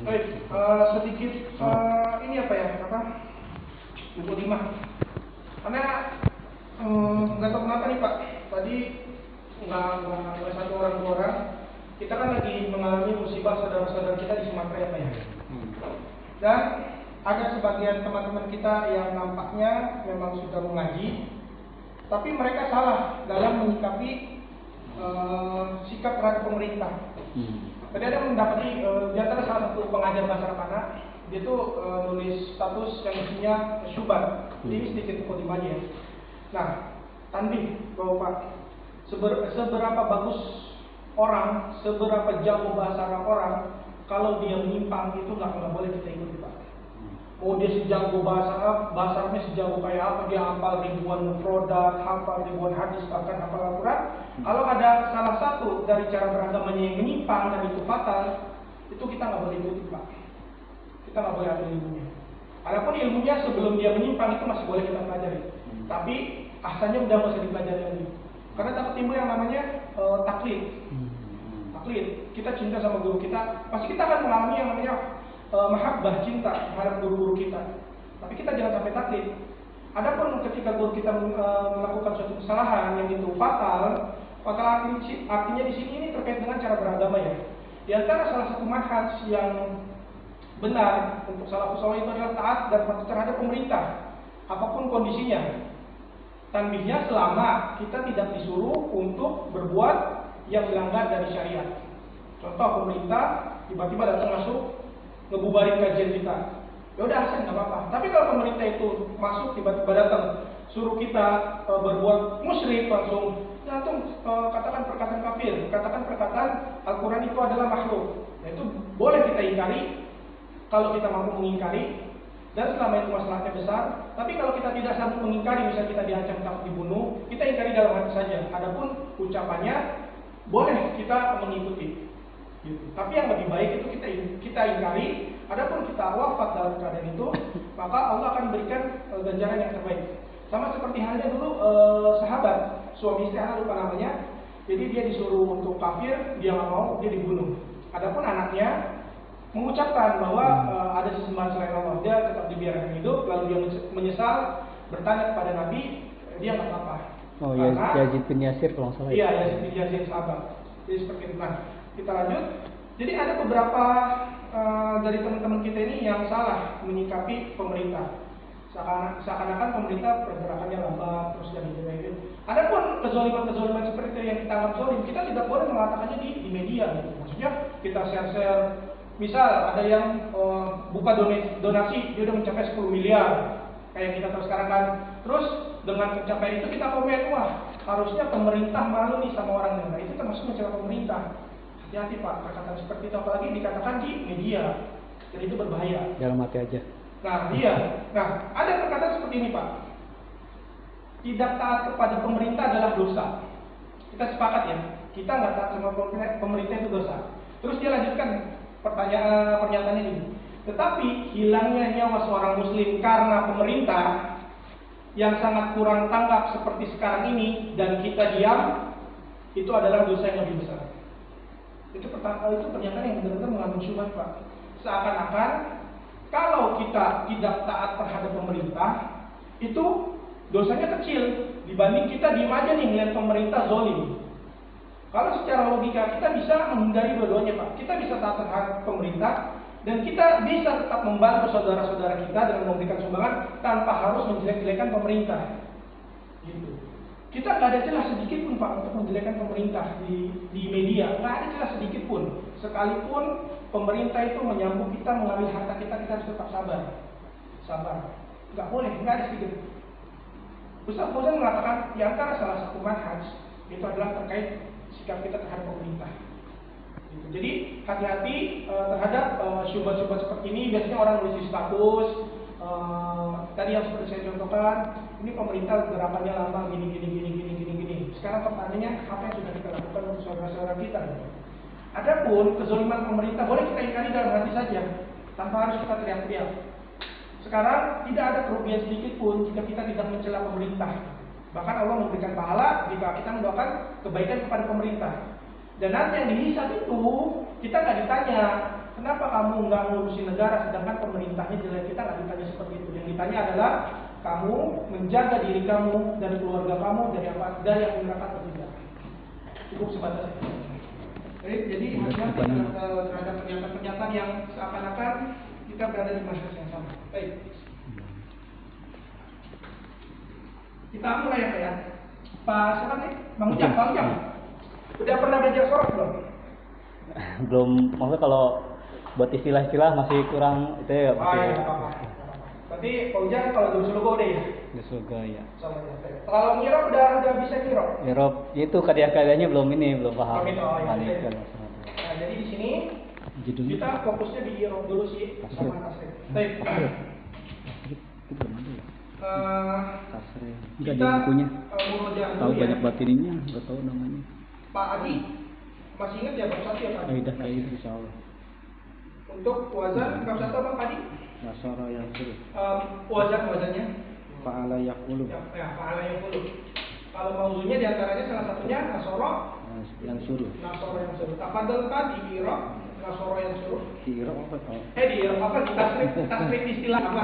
Baik, sedikit ini apa ya, mukadimah. Karena nggak tahu kenapa nih Pak, tadi nggak satu orang dua orang, kita kan lagi mengalami musibah saudara-saudara kita di Sumatera ya Pak ya. Dan ada sebagian teman-teman kita yang nampaknya memang sudah mengaji, tapi mereka salah dalam menyikapi sikap terhadap pemerintah. Tadi ada mendapati di antara salah satu pengajar bahasa Arab, dia tuh nulis status yang isinya syubhat. Ini sedikit mukadimah ya. Nah, tanbih bahwa Pak, seberapa bagus orang, seberapa jago bahasa Arab orang, kalau dia menyimpang itu nggak boleh kita ikuti Pak. Mau dia sejago bahasa Arabnya sejago kayak apa, dia hafal ribuan mufrodat, hafal ribuan hadis, bahkan hafal Al-Quran. Kalau ada salah satu dari cara beragamanya yang menyimpang dan itu fatal, itu kita nggak boleh ikuti Pak. Kita nggak boleh ambil ilmunya. Adapun ilmunya sebelum dia menyimpang itu masih boleh kita pelajari. Tapi asalnya udah nggak usah dipelajari lagi. Karena takut timbul yang namanya taklid. Taklid. Kita cinta sama guru kita, pasti kita akan mengalami yang namanya mahabbah, cinta terhadap guru-guru kita. Tapi kita jangan sampai taklid. Adapun ketika guru kita melakukan suatu kesalahan yang itu fatal artinya di sini ini terkait dengan cara beragama ya. Di antara salah satu manhaj yang benar untuk salafus saleh itu adalah taat dan patuh terhadap pemerintah, apapun kondisinya. Tanbihnya selama kita tidak disuruh untuk berbuat yang melanggar dari syariat. Contoh pemerintah tiba-tiba datang masuk ngebubarin kajian kita, ya udah asal nggak apa-apa. Tapi kalau pemerintah itu masuk tiba-tiba datang suruh kita berbuat musyrik langsung katakan perkataan kafir, katakan perkataan Al-Quran itu adalah makhluk, nah, itu boleh kita ingkari kalau kita mampu mengingkari dan selama itu masalahnya besar. Tapi kalau kita tidak sanggup mengingkari, misalnya kita diancam takut dibunuh, kita ingkari dalam hati saja. Adapun ucapannya boleh kita mengikuti. Tapi yang lebih baik itu kita ingkari. Adapun kita wafat dalam keadaan itu, maka Allah akan berikan ganjaran yang terbaik. Sama seperti halnya dulu sahabat suami istri, anak lupa namanya. Jadi dia disuruh untuk kafir, dia nggak mau, dia dibunuh. Adapun anaknya mengucapkan bahwa ada sesembahan selain Allah, dia tetap dibiarkan hidup. Lalu dia menyesal, bertanya kepada Nabi, dia nggak apa-apa. Oh ya, Yazid bin Yasir kalau nggak salah. Iya, Yazid bin Yasir sahabat. Jadi seperti itu. Nah, kita lanjut. Jadi ada beberapa dari teman-teman kita ini yang salah menyikapi pemerintah. Seakan-akan pemerintah pergerakannya lambat, terus dan itu. Adapun kezaliman seperti itu yang kita anggap zalim, kita tidak boleh mengatakannya di media. Gitu. Maksudnya kita share. Misal ada yang buka donasi, dia udah mencapai 10 miliar, kayak kita tahu sekarang kan. Terus dengan pencapaian itu kita komen, wah harusnya pemerintah malu nih sama orangnya. Nah itu termasuk mencela pemerintah. Hati-hati Pak, perkataan seperti itu apalagi dikatakan di media, dan itu berbahaya. Dalam hati aja. Nah iya, nah ada perkataan seperti ini Pak. Tidak taat kepada pemerintah adalah dosa. Kita sepakat ya, kita nggak taat sama pemerintah itu dosa. Terus dia lanjutkan pernyataannya ini. Tetapi hilangnya nyawa seorang muslim karena pemerintah yang sangat kurang tanggap seperti sekarang ini dan kita diam, itu adalah dosa yang lebih besar. Itu pernyataan yang benar-benar mengandung syubhat Pak. Seakan-akan kalau kita tidak taat terhadap pemerintah, itu dosanya kecil dibanding kita diem aja nih melihat pemerintah zalim. Kalau secara logika kita bisa menghindari dua-duanya Pak. Kita bisa taat terhadap pemerintah dan kita bisa tetap membantu saudara-saudara kita dengan memberikan sumbangan tanpa harus menjelek-jelekan pemerintah. Gitu. Kita nggak ada celah sedikit pun Pak untuk menjelekkan pemerintah di media. Nggak ada celah sedikit pun. Sekalipun pemerintah itu menyambut kita, mengambil harta kita harus tetap sabar. Sabar. Nggak boleh, nggak ada sedikit. Ustaz Fauzan mengatakan di antara salah satu manhaj itu adalah terkait sikap kita terhadap pemerintah. Jadi hati-hati terhadap syubhat-syubhat seperti ini. Biasanya orang nulis di status. Tadi yang seperti saya contohkan, ini pemerintah gerakannya lama gini. Sekarang pertanyaannya, apa yang sudah kita lakukan untuk saudara-saudara kita? Adapun kezaliman pemerintah boleh kita ingkari dalam hati saja, tanpa harus kita teriak-teriak. Sekarang tidak ada kerugian sedikit pun jika kita tidak mencela pemerintah. Bahkan Allah memberikan pahala jika kita mendoakan kebaikan kepada pemerintah. Dan nanti yang dihisab itu kita nggak ditanya kenapa kamu nggak ngurusin negara sedangkan pemerintahnya jelek, kita nggak ditanya seperti itu. Yang ditanya adalah kamu menjaga diri kamu dan keluarga kamu dari apa, dari yang neraka atau tidak. Cukup sebatas itu. Jadi hati-hati terhadap pernyataan-pernyataan yang seakan-akan kita berada di masyarakat yang sama. Baik. Kita mulai ya. Pak siapa nih? Bang Ujang. Udah pernah belajar sorot belum? Belum, maksudnya kalau buat istilah-istilah masih kurang itu ya. Iya, apa-apa. Berarti Pak Ujang kalau di surga udah ya? Di surga ya. Sama ya. Kalau ngirob udah bisa ngirob? Ngirob itu kadia-kadianya belum paham. Ya. Nah, jadi di sini judulnya kita fokusnya di ngirob dulu sih sama tasrif. Baik. Enggak di bukunya. Tahu ya. banyak batinnya, enggak tahu namanya. Pak Adi, masih ingat ya bab 1 ya Pak Adi? Udah kayak gitu insyaallah. Untuk wazan bab 1 Bang Adi? Nasara yang suruh. Wazannya? Fa'ala yaqulu. Ya, fa'ala yaqulu. Kalau mauzunya diantaranya salah satunya nasara yang suruh. Nasara yang suruh. Tafadhal Pak di Iraq, nasara yang suruh. Di Iraq apa tau? Di Iraq apa? Tasrif istilah apa?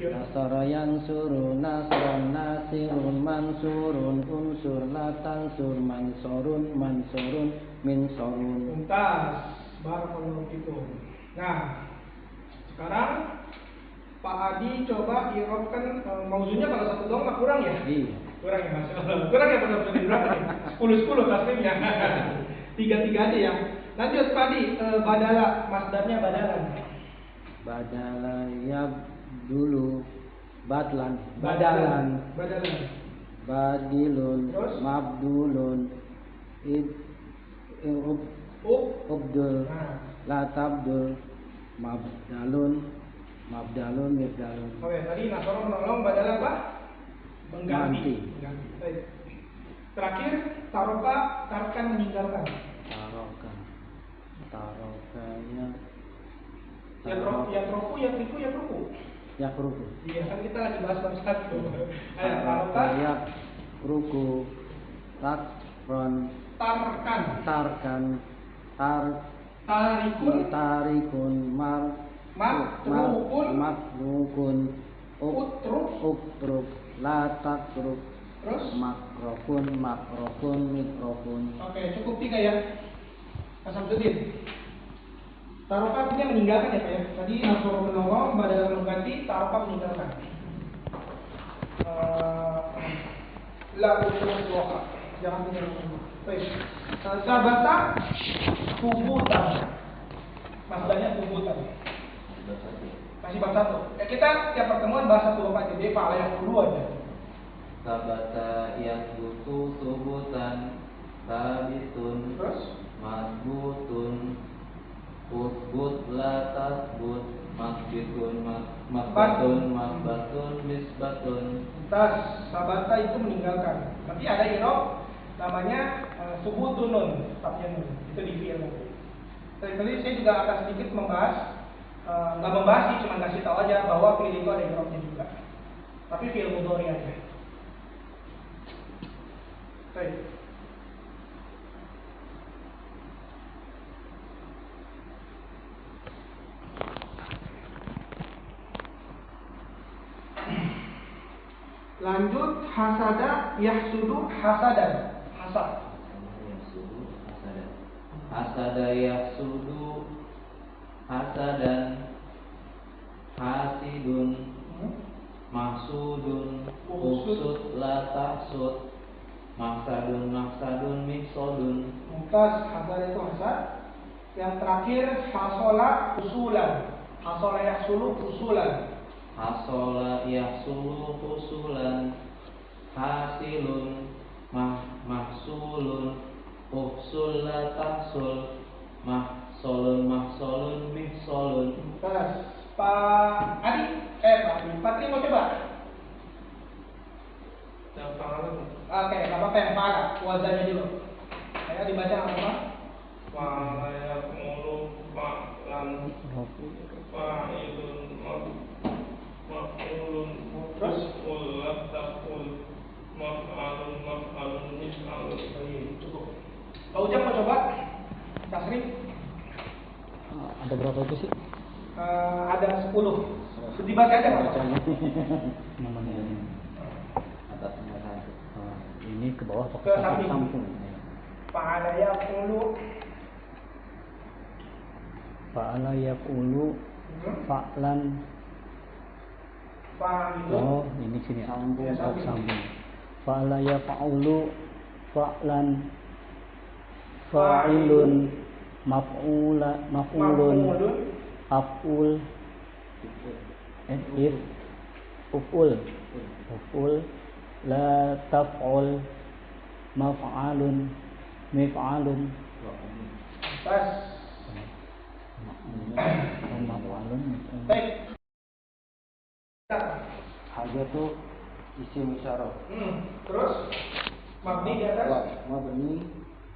Nasara yang suruh, nasron, nasirun, mansurun, unsur, latansur, mansurun, minsurun. Tuntas, barakallahu fikum. Nah, sekarang Pak Adi coba irobkan mauzunya kalau satu doang mah kurang ya? Iya. Kurang ya Mas. Kurang ya benar-benar berapa nih? 10 tasrifnya. 3 aja ya. Lanjut Pak Adi, badala, masdarnya badalan. Badala ya dulu badalan badilun terus? Mabdulun ubdul latabdul mabdalun mibdalun. Oke, tadi nasoro menolong badalan apa? Mengganti. Baik. Terakhir tarokan meninggalkan. Tarokanya Yakruku. Iya, kan kita lagi bahas bab 1. Ayo, taroka. Yakruku. Tarkan. Tarikun. Makrukun. Utruk. Latakruk. Terus? Makrokun. Mikrokun. Oke, cukup 3 ya. Mas Samsudin. Taroka artinya meninggalkan ya Pak ya. Tadi nasoro menolong, badala mengganti, taroka meninggalkan. La usuha. Jangan meninggalkan. Baik. Sabata tubutan. Masdarnya tubutan. Masih bab 1. Kita tiap pertemuan bahas 1 Bapak jadi Pak yang dulu aja. Sabata yathbutu subutan sabitun Terus? masbutun usbut la tasbut masbitun masbatun misbatun. Tas sabata itu meninggalkan. Nanti ada irob namanya subutunun, tetapnya nun. Itu di fi'il nanti. Tadi saya juga akan sedikit membahas, nggak membahas sih, cuma kasih tahu aja bahwa fi'il itu ada irobnya juga. Tapi fi'il mudhari aja. Baik. Lanjut hasada yahsudu hasadan. Hasad. Hasada yahsudu hasadan hasidun mahsudun usud la tahsud maksadun miksodun. Mumtaz, hasad itu hasad. Yang terakhir hasola usulan. Hasola yahsulu usulan. Hasola yahsulu usulan hasilun mahsulun uhsul la tahsul mahsolun mihsolun. Terus Pak Adi, Pak Adi, Pak Tri mau coba? Yang pahala Oke, nggak apa-apa yang pahala, wazannya dulu. Saya dibaca apa? pahala yang mulu paklan fa'ilun maf'ulun Terus? ulat taqul maf'alun mif'alun Cukup. Pak Ujang mau coba? Tasrif? Ada berapa itu sih? Ada 10. Dibaca aja Pak. Namanya ini. Atas nama Ini ke bawah atau Ke samping. samping? Fa'ala yaqulu. Fa'ala yaqulu fa'lan. Fa'ilu. Oh, ini sini. Sambung. Ya, Oh, samping. sambung. Fa'ala yaf'ulu fa'lan. Fa'ilun maf'ulun Maf'ulun. af'ul if uf'ul la taf'ul maf'alun mif'alun Tas. maf'alun Baik. Haja tuh isim isyarah. Terus mabni di atas. Mabni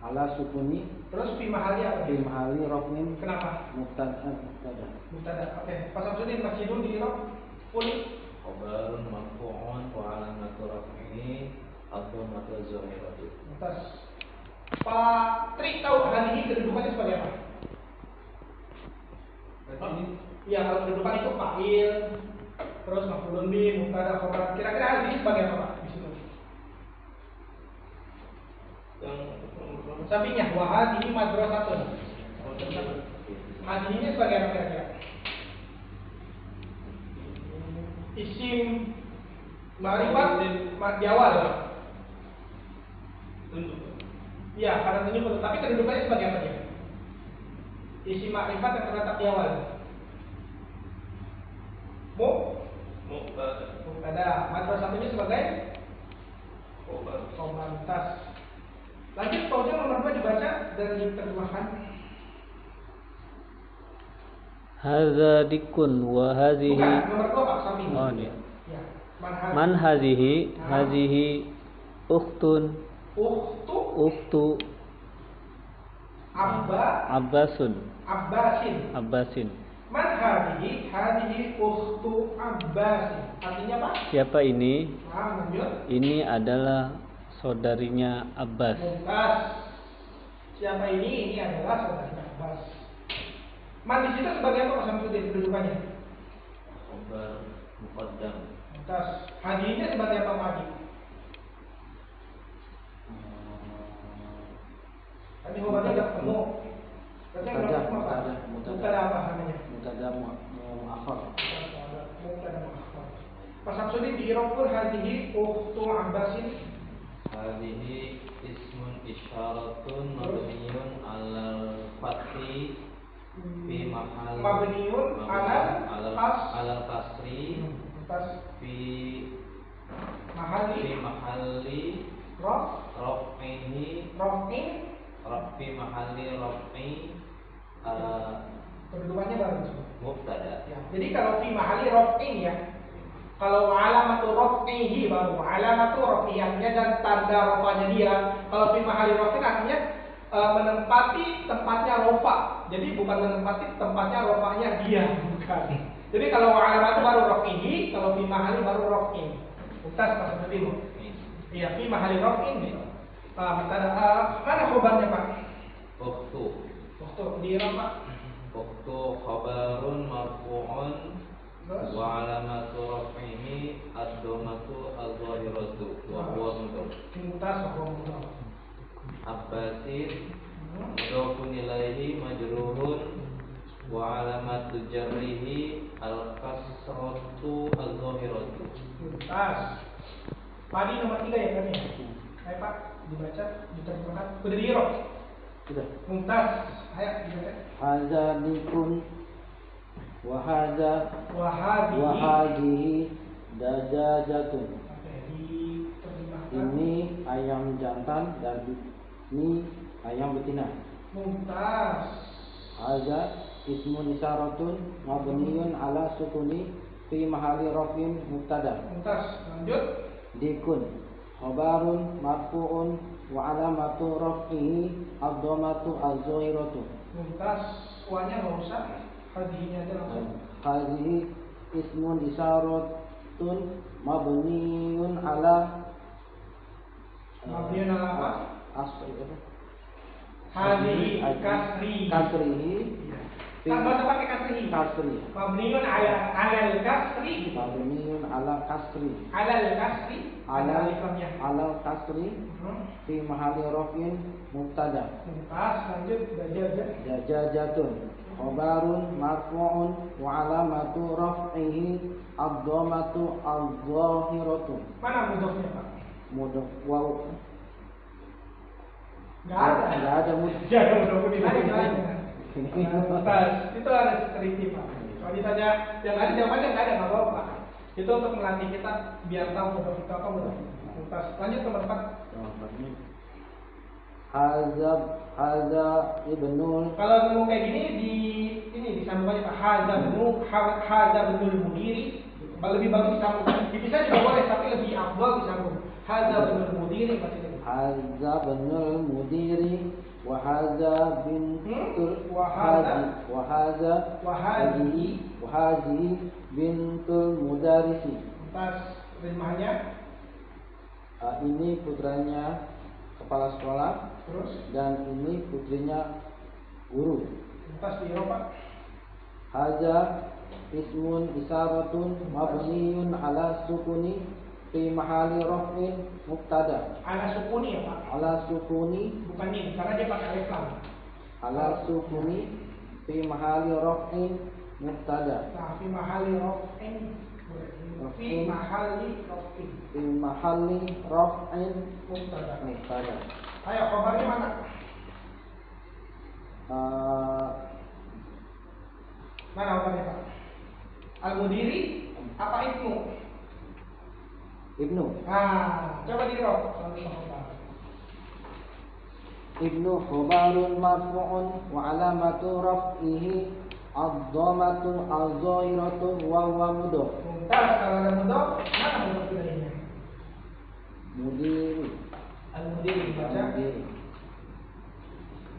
ala sukuni Terus fi mahali apa? fi mahali rafin Kenapa? mubtada. Mubtada. Oke. Pak Samsudin masjidun di Irak. Uli. Khobarun marfu'un wa alamatu raf'ihi ad-dhammatu az-zahiratu. Tas. Pak Tri tahu hal ini kedudukannya sebagai apa? Iya, kalau kedudukan itu fa'il, terus maf'ulun bih, mubtada, khobar. Kira-kira hal ini sebagai apa Pak di situ? Sampingnya wa hadhihi madrasatun. Hadhihi sebagai apa kira-kira? Isim ma'rifat di awal. Iya, karena tunjuk, tapi kedudukannya sebagai apa dia? Isim ma'rifat yang terletak di awal. Mubtada. Madrasatunya sebagai komantas. Lanjut, Pak Ujang nomor 2 dibaca dan diterjemahkan. hadza dikun wa hadhihi Bukan, nomor 2 Pak, samping. oh ini Ya. man hadhihi ukhtun ukhtu abbasin Abbasin. Man hadhihi ukhtu Abbasin. Artinya apa? siapa ini? Nah, lanjut. Ini adalah saudarinya Abbas. Mumtaz. Siapa ini? Ini adalah saudaranya Abbas. Man di situ sebagai apa Pak Samsudin kedudukannya? Khobar muqaddam. Mumtaz. Hadinya sebagai apa Pak Hadi? Tadi khobarnya udah ketemu. Berarti yang belum ketemu apa? Mubtada apa namanya? Mubtada muakhar. Mubtada muakhar. Pak Samsudin di Iraqul hadihi ukhtu Abbasin. Hadhihi ismun isyaratun mabniyun 'alal fathi fi mahal Mabniun 'alal kasri Tas fi mahali mahalli raf'ihi raf'in. fi mahalli raf'i Kedudukannya baru disebut. mubtada. Ya, jadi kalau fi mahali raf'in ya. Kalau alamatu raf'ihi baru alamatu raf'iyahnya dan tanda rafanya dia. Kalau fi mahali raf'in artinya menempati tempatnya rafa. Jadi bukan menempati tempatnya rafanya dia, bukan. Jadi kalau alamatu baru raf'ihi, kalau fi mahali baru raf'in. Utas Pak Samsudin. Iya, fi mahali raf'in gitu. Mana khobarnya Pak? Ukhtu Di Irak Pak. Ukhtu khabarun marfu'un Terus? wa alamatu raf'ihi ad-dhammatu az-zahiratu wa huwa mudhaf. Mumtaz wa mudhaf. Abbasin mudhafun ilaihi majrurun wa alamatu jarrihi al-kasratu az-zahiratu. Mumtaz. Padi nomor 3 ya kan ya? Ayo Pak, dibaca, diterjemahkan. Udah di Irak. Sudah. Mumtaz. Ayo dibaca. Haza dikun wa haza wa Wahadi. hadhihi dajajatun. Oke, diterjemahkan. Ini ayam jantan dan ini ayam betina. Mumtaz. Haza ismun isyaratun mabniun ala sukuni fi mahali rafin mubtada. Mumtaz. Lanjut. Dikun khabarun marfu'un wa alamatu raf'ihi ad-dhammatu az-zahiratu. Mumtaz. Wanya nggak usah. Hadinya aja langsung. Hadhihi ismun isyaratun mabniun ala Mabniun ala apa? asri apa? Hadhihi kasri. kasrihi Kan nggak usah pakai kasri. kasri Mabniun ala kasri. mabniun ala kasri Alal kasri. ala Alif lamnya. ala kasri fi mahalli raf'in mubtada Mumtaz, lanjut dajaja. dajajatun khabarun marfu'un wa alamatu raf'ihi ad-dhammatu adh-dhahiratu Mana mudofnya Pak? mudhof waw Nggak ada. Nggak ada mudhof. Ya, ada mudofnya di mana? Nggak ada. Mumtaz, itu harus teliti Pak. Kalau ditanya yang ada jawabannya nggak ada, nggak apa-apa Pak. Itu untuk melatih kita biar tahu mudof itu apa mudof. Mumtaz. Lanjut nomor 4. Haza ibnul Kalau nemu kayak gini di ini disambung aja Pak. Haza benul mudiri. Lebih bagus disambung. Dipisah juga boleh, tapi lebih afdal disambung. Haza benul mudiri pasti itu. Haza ibnul mudiri wa haza bintul Wa hadza wa haza wa hadhihi. wa hadhihi bintul mudarisi. Mumtaz. Terjemahannya Ini putranya kepala sekolah terus dan ini putrinya guru. Mumtaz di Eropa. Haza ismun isaratun mabniun ala sukuni fi mahali raf'in mubtada Ala sukuni ya Pak. ala sukuni Bukan ini, karena dia pakai alif lam. ala sukuni fi mahali raf'in mubtada Nah, fi mahali raf'in. Fi mahali raf'in. fi mahali raf'in Mubtada. mubtada. Ayo, kabarnya mana? Mana kabarnya Pak? Al-Mudiri apa Ibnu? Ibnu Coba di roh. Ibnu khabarun marfu'un wa alamatu raf'ihi ad-dhammatu az-zahiratu wa huwa mudhof. Mumtaz, kalau ada mudhof, mana mudhof ilaihnya? Mudiri Al-Mudiri baca.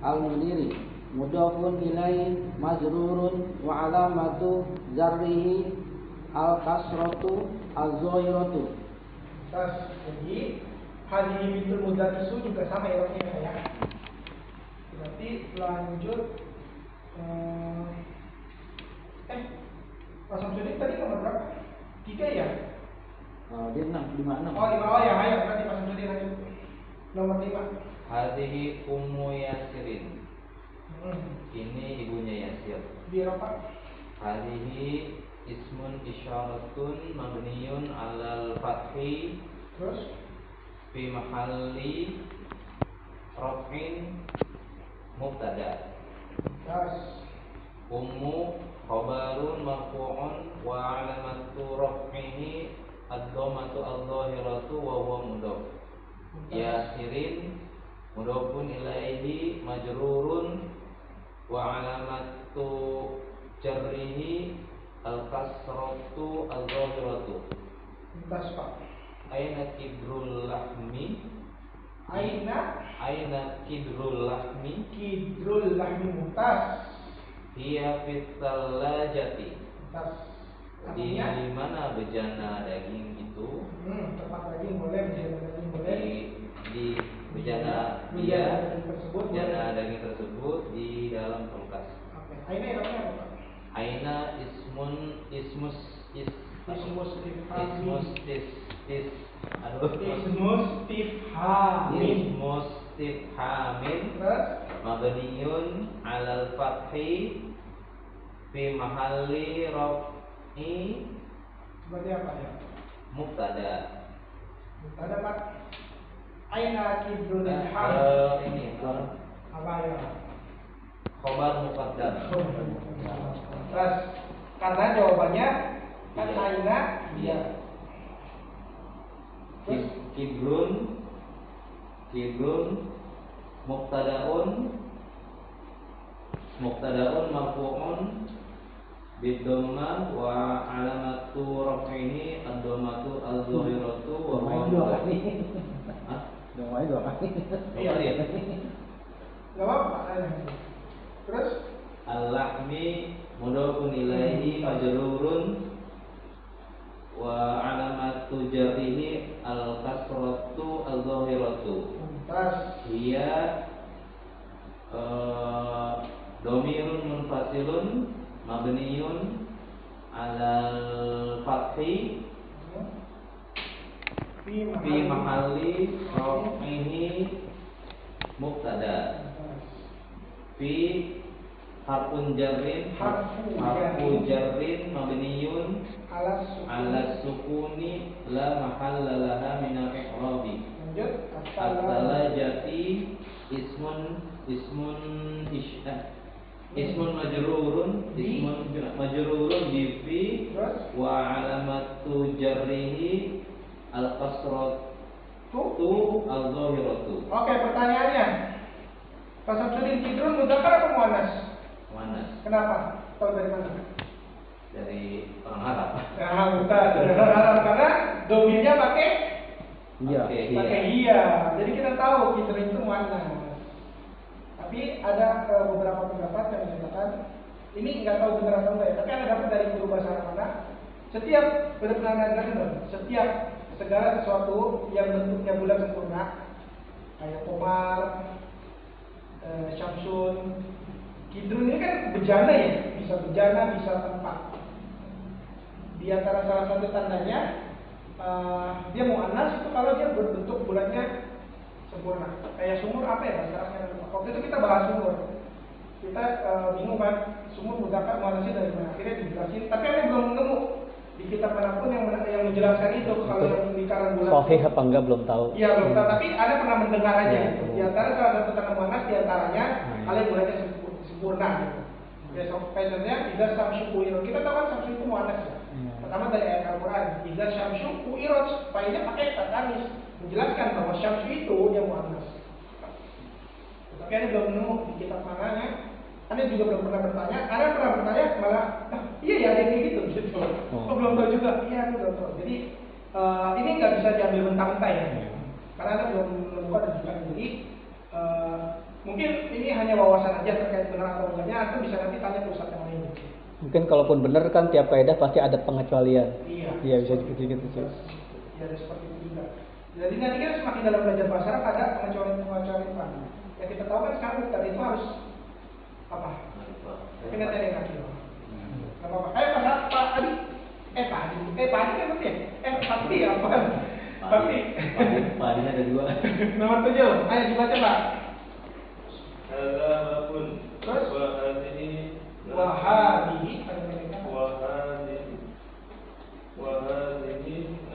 Al-mudiri mudhafun ilaihi majrurun wa alamatu jarrihi al-kasratu az-zahiratu. Tas, jadi hadhihi bintul mudarrisu juga sama ya ya. Berarti lanjut Pak Samsudin tadi nomor berapa? 3 ya? Dia 5. Oh 5, oh ya, ayo berarti Pak Samsudin lanjut. Nomor 5. Hadhihi ummu Yasirin. Ini ibunya Yasir. Di Eropa. Hadhihi ismun isyaratun mabniyun alal fathi Terus fi mahalli raf'in mubtada. tas. Ummu khabarun marfu'un wa alamatu raf'ihi ad-dhammatu adh-dhahiratu wa huwa mudhof. Yasirin mudhofun ilaihi majrurun wa alamatu jarrihi al-kasratu al-zahiratu. Tas Pak. Aina kidrul lahmi. Aina kidrul lahmi. kidrul lahmi mumtaz. Hiya fit thalajati. Tas. Di Artinya mana bejana daging itu? tempat daging boleh, bejana daging boleh. Di bejana Bejana daging tersebut boleh. bejana daging tersebut di dalam kulkas. Oke. Aina Eropanya apa Pak? Aina ismus Ismus ismus istifhamin. ismus istifhamin Terus mabniun alal fathi fi mahalli raf'i seperti apa ya? mubtada. Ada Pak. Aina kidrul ham. Ini Apa ya? khobar muqaddam. Terus karena jawabannya kan Iya. aina Iya. Terus Kidrun muqtadaun marfu'un bidhamma wa alamatu raf'ihi ad-dhammatu az-zahiratu wa huwa Hah? Dua kali. Iya dia. Gak apa-apa. Terus Al-lahmi mudhafun ilaihi majrurun wa alamatu jarrihi al-kasratu al-zahiratu. tas. Hiya Domirun munfasilun mabniyun alal fathi fi mahalli raf'ihi mubtada. Fi harfun jarrin mabniyun ala sukuni la mahalla laha min al-i'rabi. At-talajati ismun majrurun bi fi wa alamatu jarrihi al-kasratu al-zahiratu. Oke, pertanyaannya. Pak Samsudin, Kidrun mudzakkar atau muannas? Muannas. Kenapa? Tahu dari mana? Dari orang Arab. Nah, bukan. Dari orang Arab karena domirnya pakai Iya. iya. Jadi kita tahu Kidrun itu muannas. Tapi ada beberapa pendapat yang menyatakan ini nggak tahu benar atau enggak ya. Tapi ada dapat dari guru bahasa Arab mana? Setiap setiap segala sesuatu yang bentuknya bulat sempurna kayak Komar, Syamsun, Kidrun ini kan bejana ya, bisa bejana, bisa tempat. Di antara salah satu tandanya dia muannas itu kalau dia berbentuk bulatnya sempurna. Kayak sumur apa ya bahasa Arabnya? Waktu itu kita bahas sumur. Kita bingung kan, sumur mudzakkar muannasnya dari mana? Akhirnya dijelasin, tapi ada belum nemu di kitab manapun yang menjelaskan itu. Kalau yang lingkaran bulat Sahih apa enggak belum tahu. Iya belum tahu, tapi ada pernah mendengar aja Ya, gitu. Di antara salah satu tanda muannas di antaranya kalian bulatnya sempurna gitu. Besok contohnya idza syamsu kuirot. Kita tahu kan syamsu itu muannas ya. Pertama dari ayat Al-Qur'an, idza syamsu kuirot, failnya pakai tatanis menjelaskan bahwa syamsu itu dia muannas. Tapi ada belum nemu di kitab mananya. Anda juga belum pernah bertanya. Anda pernah bertanya malah iya ya ada yang gitu. Oh, belum tahu juga. Iya, aku belum tahu. Jadi ini nggak bisa diambil mentah-mentah ya. Karena Anda belum menemukan dan juga jadi mungkin ini hanya wawasan aja terkait benar atau enggaknya. Anda bisa nanti tanya ke ustaz yang lain. Mungkin kalaupun benar kan tiap kaidah pasti ada pengecualian. Iya. Iya bisa gitu sih. Ya ada seperti itu juga. Jadi nanti kan semakin dalam belajar bahasa Arab ada pengecualian Pak. Ya kita tahu kan sekarang tadi itu harus apa? Kita tadi kaki. Gak apa-apa. Pak Adi. Pak Adi kan berarti ya? Pasti ya apa? Pasti. Pak Adi ada dua. Nomor 7. Ayo dibaca Pak. Hadza babun. Terus? Wa hadhihi.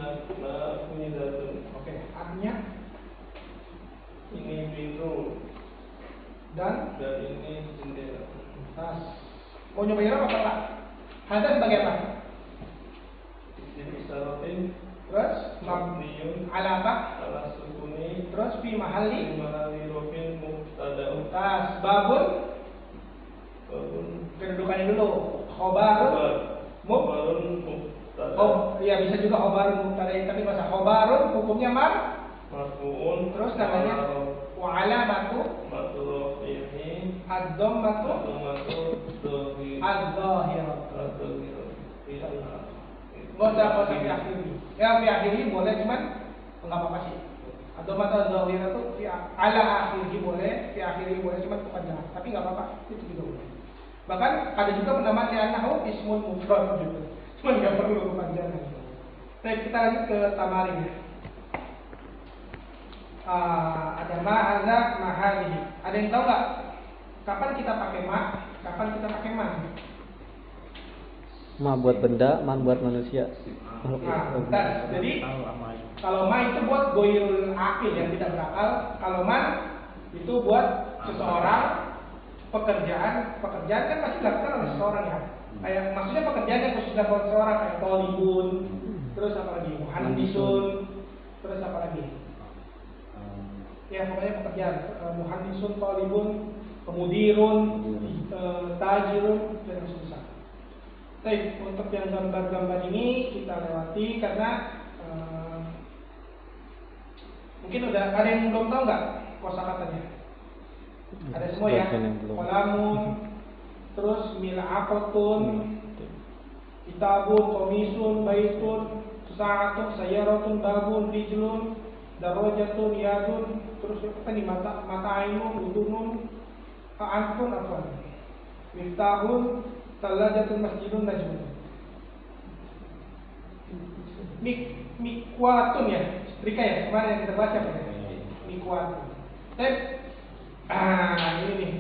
Nafidatun. Oke, artinya Ini pintu dan ini jendela. tas. Mau nyobain apa Pak? Hadza sebagai apa? Isim isaratin Terus mabniyun ala apa? ala sukuni Terus fi mahalli mahali rofin mubtada'un tas babun. Kedudukannya dulu. Khobarun Khobarun mubtada Oh, iya bisa juga khobarun mubtada tapi bahasa khobarun hukumnya marfu'un terus namanya wa alamatu matrufihi ad-dhammatu dohi adz-dhahiratu. Nggak usah fi akhiri. Ya fi akhiri boleh cuman enggak apa-apa sih. Ad-dhammatu adz-dhahiratu fi ala akhiri boleh, fi akhiri boleh cuman kepanjangan. Tapi enggak apa-apa, itu juga boleh. Bahkan ada juga penamaan li'annahu ismun mufrad gitu. Cuman enggak perlu kepanjangan. Baik, kita lanjut ke tamarin ya. Ada ma'adza mahalihi. Ada yang tahu nggak kapan kita pakai ma, kapan kita pakai man? Ma buat benda, man buat manusia. Nah, jadi kalau ma itu buat goirul akil yang tidak berakal. Kalau man itu buat seseorang pekerjaan kan pasti dilakukan oleh seseorang ya. Kayak maksudnya pekerjaan yang khusus dilakukan seseorang kayak tolibun, terus apa lagi muhandisun, terus apa lagi? Ya pokoknya pekerjaan muhandisun, tolibun, kemudirun, tajirun dan seterusnya. Baik, untuk yang gambar-gambar ini kita lewati karena mungkin udah ada yang belum tahu nggak kosakatanya? Ada semua ya. Kolamun, terus mil'aqatun, kitabun, komisun, baitun, sa'atun, sayaratun, babun, rijlun, darajatun, yadun, terus apa nih mata ainun, udunun, anfun, afwan. Miftahun, talajatun, masjidun, najmun. Mikwatun ya, setrika ya, kemarin yang kita baca Pak ya. Mikwatun. Ini nih.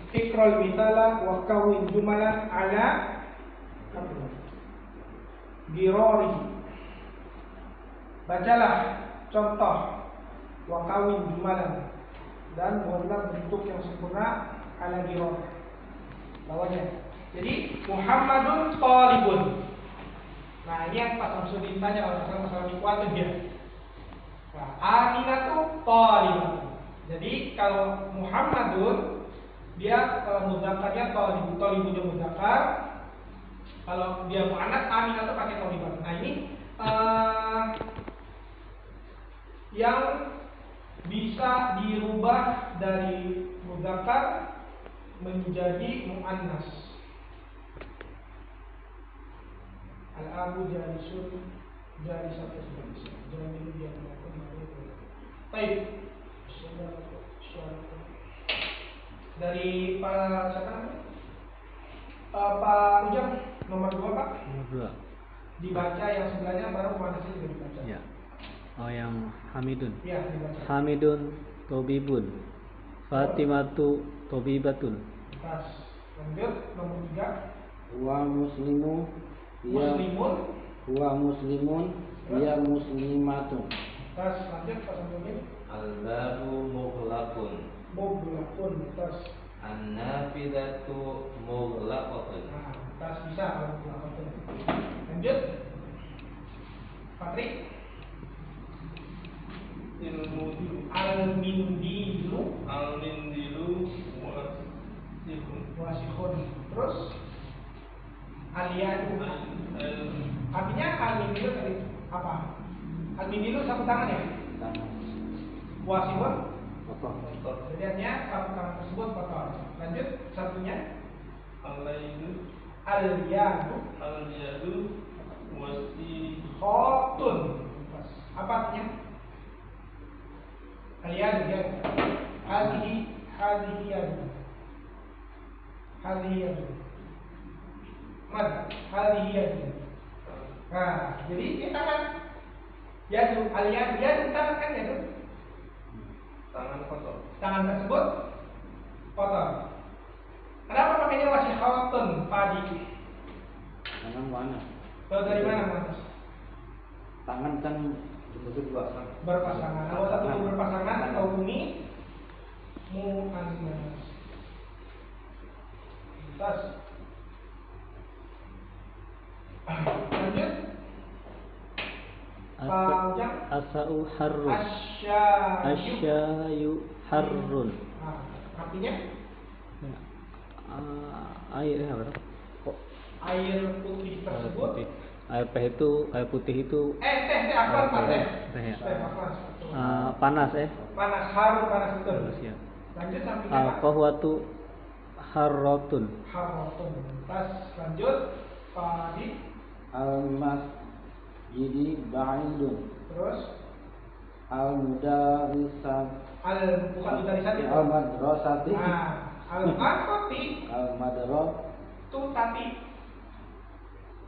Ikrol mitala wa kawin jumalan ala girori. Bacalah contoh wa kawin jumalan dan buatlah bentuk yang sempurna ala girori. Lawannya. Jadi Muhammadun talibun. Nah, ini yang Pak Samsudin tanya kalau masalah mikwatun dia. Nah, Aminatu talibun. Jadi kalau Muhammadun dia mudzakarnya talibunya mudzakar. Kalau dia muannas Aminatu pakai taliban. Nah, ini yang bisa dirubah dari mudzakar menjadi muannas. Al-abu jalisun jalisatu jalisun dia melakukan itu. Baik. Dari Pak siapa namanya? Pak Ujang nomor 2 Pak. Nomor 2. Dibaca yang sebelahnya baru muannasnya juga dibaca. Ya. Oh, yang Hamidun. Iya, dibaca. Hamidun Tobibun. Fatimatu Tobibatun. Tas. Lanjut nomor 3. Wa muslimu dia Muslimun. Wa muslimun dia muslimatun. Tas. Lanjut Pak Samsudin. Al-babu mughlaqun. Mughlaqun. Tas. An-nafidatu mughlaqatun. Nah, tas bisa kalau mughlaqun. Lanjut. Patrik. Ilmu Al-mindilu al-mindilu wasihun. wasikhun. Terus Aliyadu. Artinya al-mindilu tadi apa? Al-mindilu sapu tangan ya? Tangan Wasihun. kotor. Jadi artinya sapu tangan tersebut kotor. Lanjut satunya Al-yadu al-yadu al-yadu khotun. Apa artinya? Al-yadu ya. Hadhihi yadu. Hadhihi yadu. Mana? Hadhihi yadu. Nah, jadi ini tangan. Yadu, al-yadu, yadu tangan kan yadu. tangan kotor. Tangan tersebut kotor. Kenapa pakainya wasikhotun padi? Tangan mana? Tahu dari mana Mas? Tangan kan berdua. Berpasangan. Kalau satu itu berpasangan kita hubungi muannas. Tas. Lanjut. Pak Ujang. Asa'u harrun. Asyayu harrun. Nah, artinya Air apa? air putih tersebut. Air putih itu Teh apa Pak teh? teh ya. Teh apa? Panas Panas, harum panas betul. Panas ya. Lanjut sampingnya Pak. Al-qahwatu harratun. Harotun. Tas lanjut Pak Adi. Al-masjidi ba'idun. Terus Al-mudarisat bukan udarisati. Al-madrasati Al-madrasati Al-madrasatu tu tati.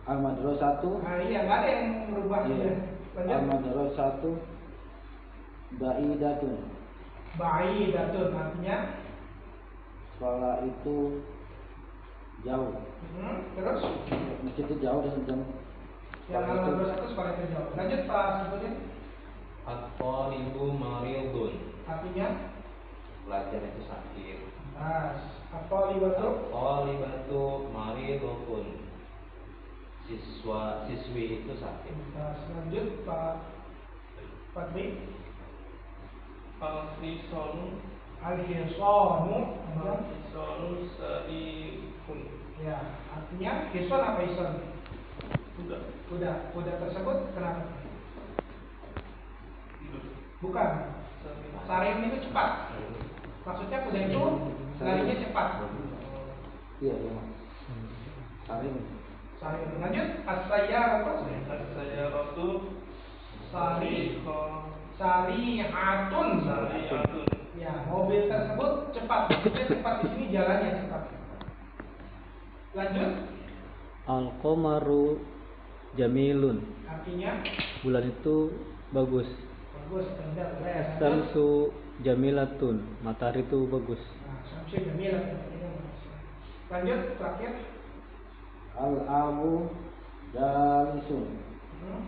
Al-madrasatu Nah, iya nggak ada yang merubah Iya. Lanjut. Al-madrasatu ba'idatun. Ba'idatun artinya Sekolah itu jauh. terus Masjid itu jauh dan jauh. yang al-madrasah itu sekolah itu jauh. Lanjut Pak Samsudin. At-talibu maridun. Artinya Pelajar itu sakit. apa liwatu? At-talibatu maridatun. Siswi itu sakit. Lanjut Pak Patri. Al-hisanu Al-hisanu sa'ikun. ya, artinya hison apa hison? Kuda tersebut kenapa? Bukan. Sarim itu cepat. Maksudnya kuda itu larinya cepat. Iya, iya. Saring. Sarim. Lanjut as-sayyaratu. As-sayyaratu Sarihatun. sari'atun. Ya, mobil tersebut cepat. Maksudnya cepat di sini jalannya cepat. Lanjut. Al-qamaru jamilun. Artinya Bulan itu bagus. bagus, indah, keren. Syamsu jamilatun. Matahari itu bagus. Nah, sampai jamil artinya bagus. Lanjut terakhir. Al-abu jalisun. Hmm.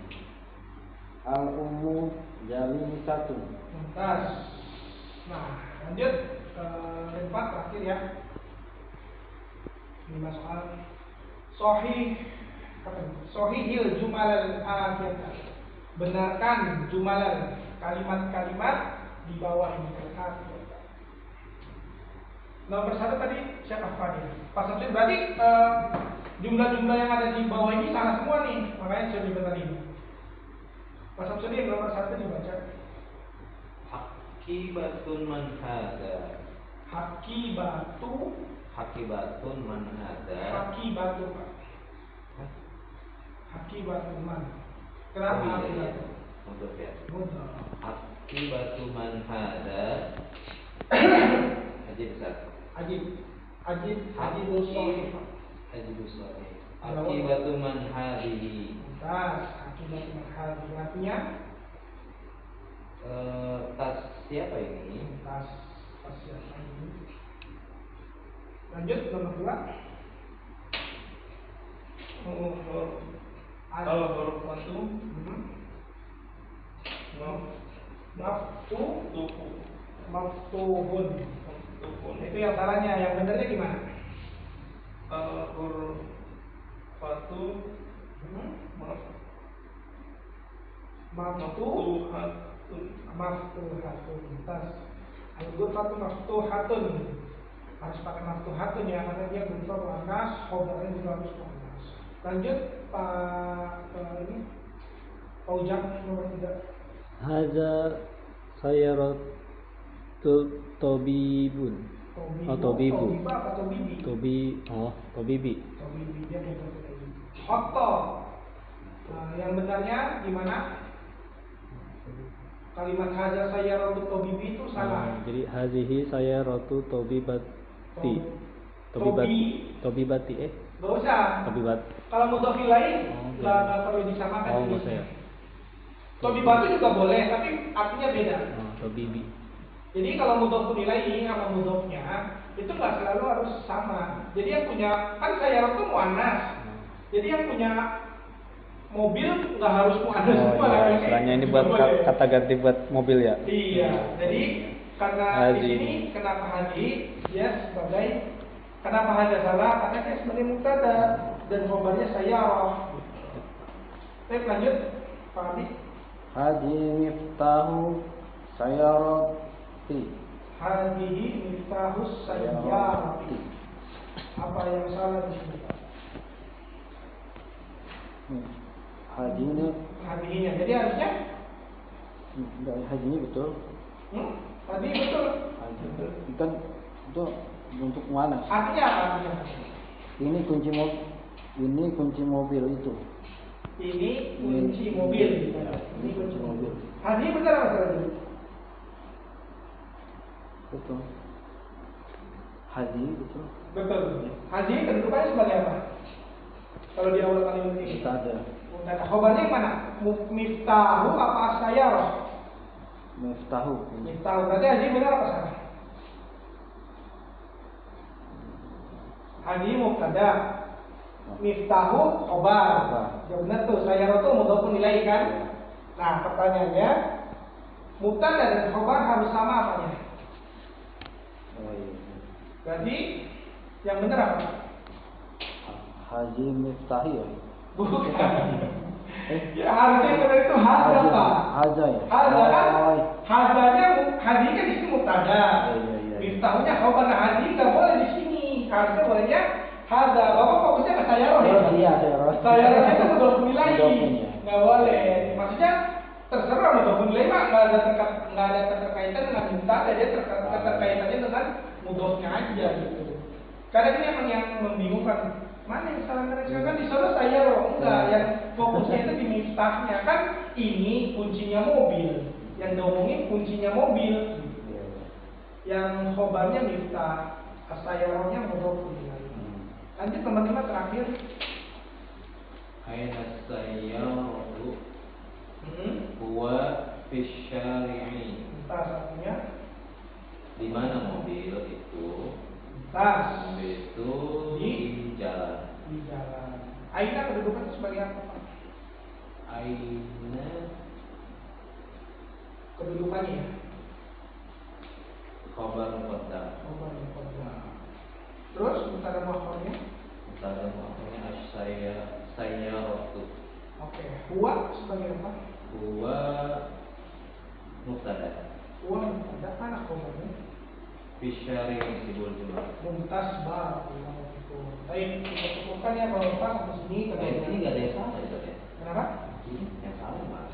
Al-ummu jalisatun. Mumtaz. Nah, lanjut keempat terakhir ya. 5 soal. Sohihil jumalal atiyah. Benarkan jumalal kalimat-kalimat di bawah ini. Nomor 1 tadi siapa Fadil? Pak Samsul berarti jumlah-jumlah yang ada di bawah ini salah semua nih. Makanya saya berikan tadi. Pak Samsul yang nomor 1 dibaca. Hakibatun man hada. Hakibatun man hada. Hakibatu Pak. Hakibatu man. Kenapa Iya, hakibatu? Mudhof ya. Mudah. Hakibatu man hada. Ajib Ustaz. Ajib usul. Ajib usul. Hakibatu man hadihi. Tas hakibatu man hadhihi artinya Tas siapa ini? tas siapa ini? Lanjut nomor 2. Al-ghurfatu maftuhun. Itu yang salahnya, yang benernya gimana? Al-ghurfatu maftuhatun. Tas al-ghurfatu maftuhatun. Harus pakai maftuhatun ya, karena dia berupa muannas, khobarnya juga harus muannas. Lanjut ini Ujang nomor 3. Haza sayaratul tabibun. Tabibu. Tobiba apa tobibi? Tabibi. Tobibi dia betul tobibi. Khoto. Yang benarnya gimana? Kalimat haza sayaratul tabibi itu salah. Jadi hazihi sayaratu tabibati. Tabibati Gak usah. tabibat. Kalau mudhof ilaih Oh, nggak perlu disamakan Oh, jenisnya. saya. Tobibatu juga boleh, tapi artinya beda. Tabibi. Jadi kalau mudhof ilaih sama mudhofnya itu nggak selalu harus sama. Jadi yang punya kan sayyarat itu muannas. Jadi yang punya mobil nggak harus muannas semua. Iya, istilahnya ini buat kata ganti buat mobil ya. Iya. Jadi karena di Hazi. sini kenapa hadi dia sebagai kenapa hada salah? Karena dia sebagai mubtada dan khobarnya sayyarah. Baik lanjut Pak Abi. Haji miftahu sayarati. Hadihi miftahus sayyarati. Apa yang salah di sini? Haji ini Hadihinya. Jadi harusnya enggak, haji ini betul. Tadi betul. Haji kan itu untuk mana? Artinya apa artinya? Ini kunci mobil itu. Ini kunci mobil. Ini kunci mobil. Hadi benar apa salah dulu? Betul. Haji betul. Betul. Haji kedudukannya sebagai apa? Kalau di awal kalimat ini. Kita ada Kata khobarnya yang mana? Miftahu apa sayyarah? miftahu. Miftahu. Berarti haji benar apa salah? Haji mubtada. Miftahu khobar. Ya benar tuh, sayyarah tuh mudhofun ilaih kan? Nah, pertanyaannya mubtada dan khobar harus sama apanya? Oh, iya. Berarti yang benar apa? Haji miftahi ya. Bukan. Ya harusnya yang benar itu haza Pak. Haja ya. Haza kan? Oh, iya. Hazanya hadi kan di sini mubtada. Iya. Miftahunya khobar, nah hadi nggak boleh di sini. Harusnya bolehnya haza. Bapak fokusnya ke sayyarah ya. Iya, saya Sayyarahnya itu mudhofun ilaih. Mudhofun, ya. Nggak boleh. Maksudnya terserah mudhofun ilaih Pak, nggak ada keterkaitan dengan mubtada, dia keterkaitannya dengan mudhofnya aja gitu. Karena ini emang yang membingungkan. Mana yang salah mereka kan di sana sayyarah enggak, yang fokusnya itu di miftahnya kan ini kuncinya mobil, yang diomongin kuncinya mobil. Yang khobarnya miftah, as-sayyarahnya mudhofun ilaih. Lanjut nomor 5 terakhir. Aina sayyaratu huwa fisyari'i. Tas artinya Di mana mobil itu? tas Mobil itu Di? di jalan. di jalan. Aina kedudukan itu sebagai apa, Pak? Aina Kedudukannya ya. khabar muqaddam. Khobar muqaddam. Terus mubtada muakhirnya? Mubtada muakhirnya as-sayyaratu. Oke. Huwa sebagai apa? Huwa mubtada. Huwa mubtada, mana khobarnya? Fisyari'i sibul jumal. Mumtaz barakallahu fikum. Baik, kita cukupkan ya kalau Pak sampai sini. Ini nggak ada yang salah ya, Ustaz, ya? Kenapa? Ini yang salah Mas.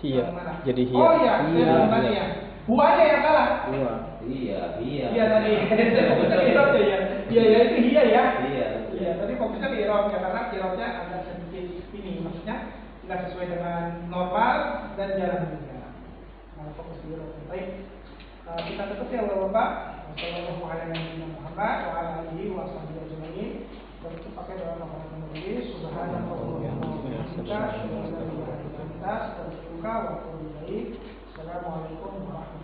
Iya. Yang mana? Jadi hia. Oh iya, Iya, saya tadi iya. ya. Huwanya yang salah. Dua. Iya. Iya tadi. Saya fokusnya ke irobnya ya. Iya ya itu hia ya. Iya. Iya, tadi fokusnya ke irobnya karena irobnya agak sedikit ini, maksudnya nggak sesuai dengan normal dan jarang juga. Nah, fokus di irobnya. Baik. Kita tutup ya Bapak. Wassalamualaikum warahmatullahi wabarakatuh. Dan itu pakai doa Muhammad Nabi Subhanallah wa bihamdihi. Assalamualaikum warahmatullahi wabarakatuh.